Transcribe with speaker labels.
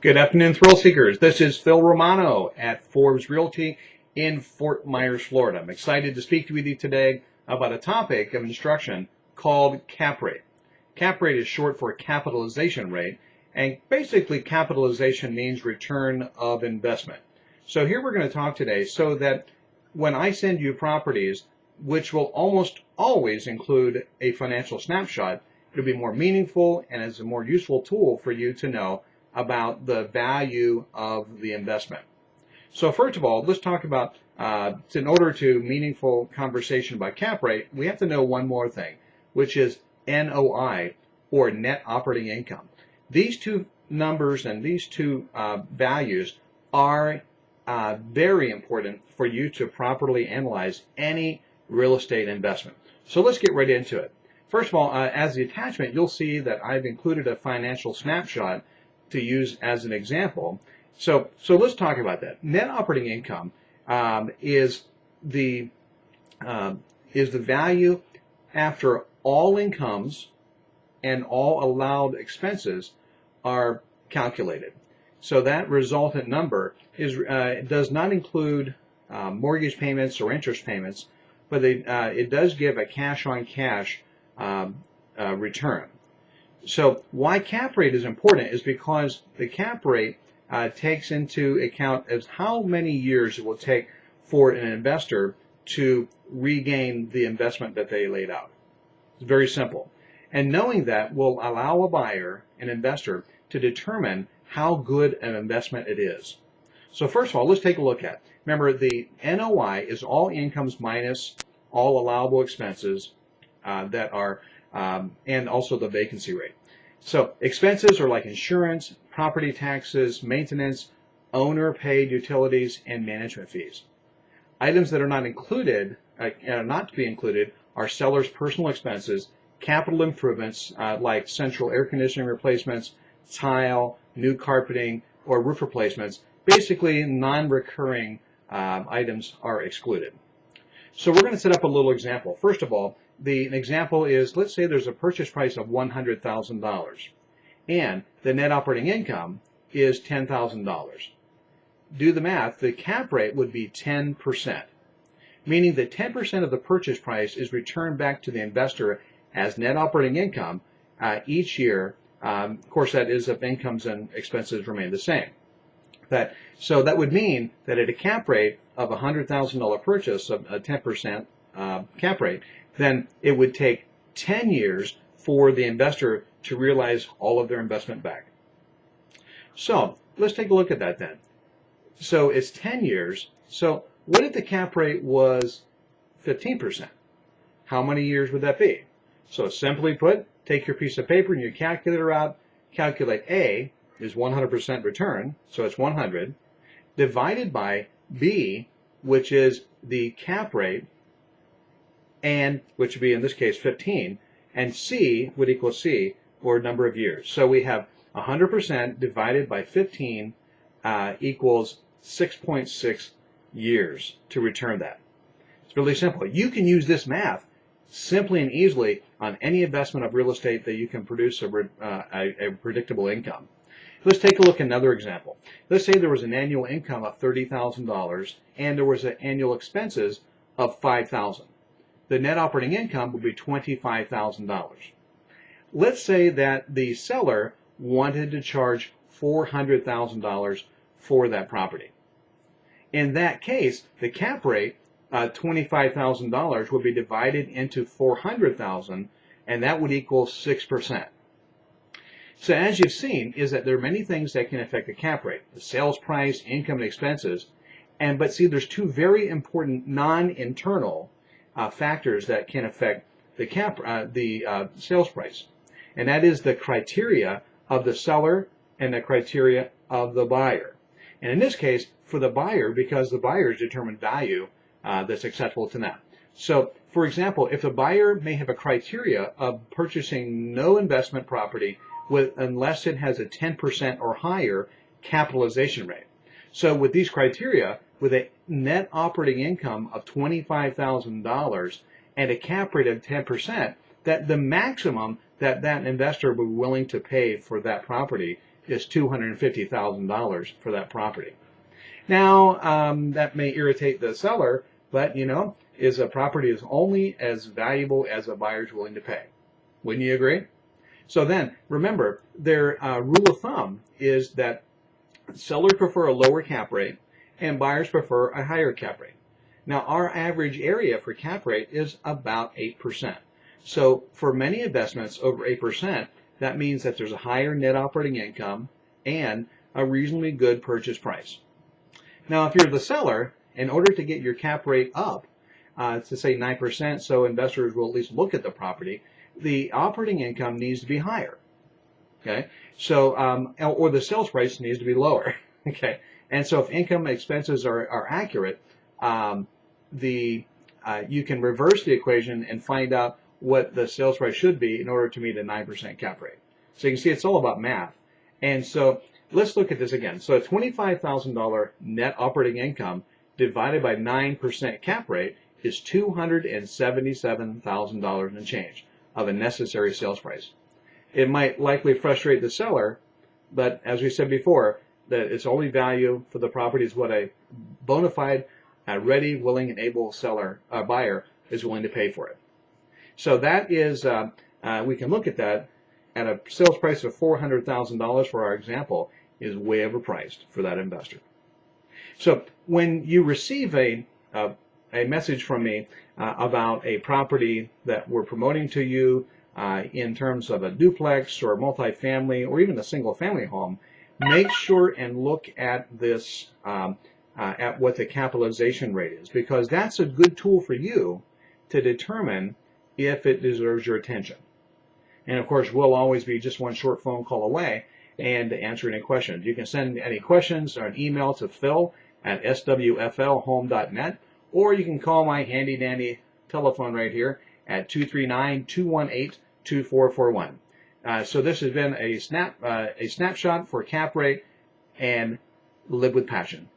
Speaker 1: Good afternoon, thrill seekers. This is Phil Romanow at Forbes Realty in Fort Myers, Florida. I'm excited to speak with you today about a topic of instruction called cap rate. Cap rate is short for capitalization rate, and basically capitalization means return of investment. So here we're going to talk today so that when I send you properties, which will almost always include a financial snapshot, it'll be more meaningful and is a more useful tool for you to know about the value of the investment. So first of all, let's talk about, in order to meaningful conversation about cap rate, we have to know one more thing, which is NOI, or net operating income. These two numbers and these two values are very important for you to properly analyze any real estate investment. So let's get right into it. First of all, as the attachment, you'll see that I've included a financial snapshot to use as an example. So let's talk about that. Net operating income is the value after all incomes and all allowed expenses are calculated. So that resultant number does not include mortgage payments or interest payments, but it does give a cash-on-cash return. So why cap rate is important is because the cap rate takes into account as how many years it will take for an investor to regain the investment that they laid out. It's very simple. And knowing that will allow a buyer, an investor, to determine how good an investment it is. So first of all, let's take a look at. Remember, the NOI is all incomes minus all allowable expenses that are and also the vacancy rate. So expenses are like insurance, property taxes, maintenance, owner-paid utilities, and management fees. Items that are not included, not to be included, are sellers' personal expenses, capital improvements like central air conditioning replacements, tile, new carpeting, or roof replacements. Basically, non-recurring items are excluded. So we're going to set up a little example. First of all, an example is, let's say there's a purchase price of $100,000 and the net operating income is $10,000. Do the math, the cap rate would be 10%, meaning that 10% of the purchase price is returned back to the investor as net operating income each year. Of course, that is if incomes and expenses remain the same. So that would mean that at a cap rate of a $100,000 purchase of a 10% cap rate, then it would take 10 years for the investor to realize all of their investment back. So let's take a look at that then. So it's 10 years. So what if the cap rate was 15%? How many years would that be? So simply put, take your piece of paper and your calculator out, calculate A is 100% return, so it's 100, divided by B, which is the cap rate, and which would be in this case 15, and C would equal C, or number of years. So we have 100% divided by 15 equals 6.6 years to return that. It's really simple. You can use this math simply and easily on any investment of real estate that you can produce a predictable income. Let's take a look at another example. Let's say there was an annual income of $30,000 and there was an annual expenses of $5,000. The net operating income would be $25,000. Let's say that the seller wanted to charge $400,000 for that property. In that case, the cap rate, $25,000, would be divided into $400,000, and that would equal 6%. So as you've seen, is that there are many things that can affect the cap rate: the sales price, income, and expenses. But see, there's two very important non-internal factors that can affect the sales price, and that is the criteria of the seller and the criteria of the buyer. And in this case, for the buyer, because the buyers determine value that's acceptable to them. So, for example, if the buyer may have a criteria of purchasing no investment property unless it has a 10% or higher capitalization rate. So with these criteria, with a net operating income of $25,000 and a cap rate of 10%, that the maximum that investor would be willing to pay for that property is $250,000 for that property. Now, that may irritate the seller, but is a property is only as valuable as a buyer's willing to pay. Wouldn't you agree? So then, remember, their rule of thumb is that sellers prefer a lower cap rate and buyers prefer a higher cap rate. Now, our average area for cap rate is about 8%. So for many investments over 8%, that means that there's a higher net operating income and a reasonably good purchase price. Now, if you're the seller, in order to get your cap rate up to say 9%, so investors will at least look at the property, the operating income needs to be higher. Okay, so or the sales price needs to be lower. Okay, and so if income expenses are accurate, you can reverse the equation and find out what the sales price should be in order to meet a 9% cap rate. So you can see it's all about math. And so let's look at this again. So a $25,000 net operating income divided by 9% cap rate is $277,000 and change of a necessary sales price. It might likely frustrate the seller, but as we said before, that its only value for the property is what a bona fide, ready, willing, and able buyer is willing to pay for it. So that is, we can look at that at a sales price of $400,000 for our example is way overpriced for that investor. So when you receive a message from me about a property that we're promoting to you in terms of a duplex or multifamily or even a single family home, make sure and look at this at what the capitalization rate is, because that's a good tool for you to determine if it deserves your attention. And of course, we'll always be just one short phone call away and to answer any questions. You can send any questions or an email to phil@swflhome.net, or you can call my handy dandy telephone right here at 239-218-2441. So this has been a snapshot for cap rate and live with passion.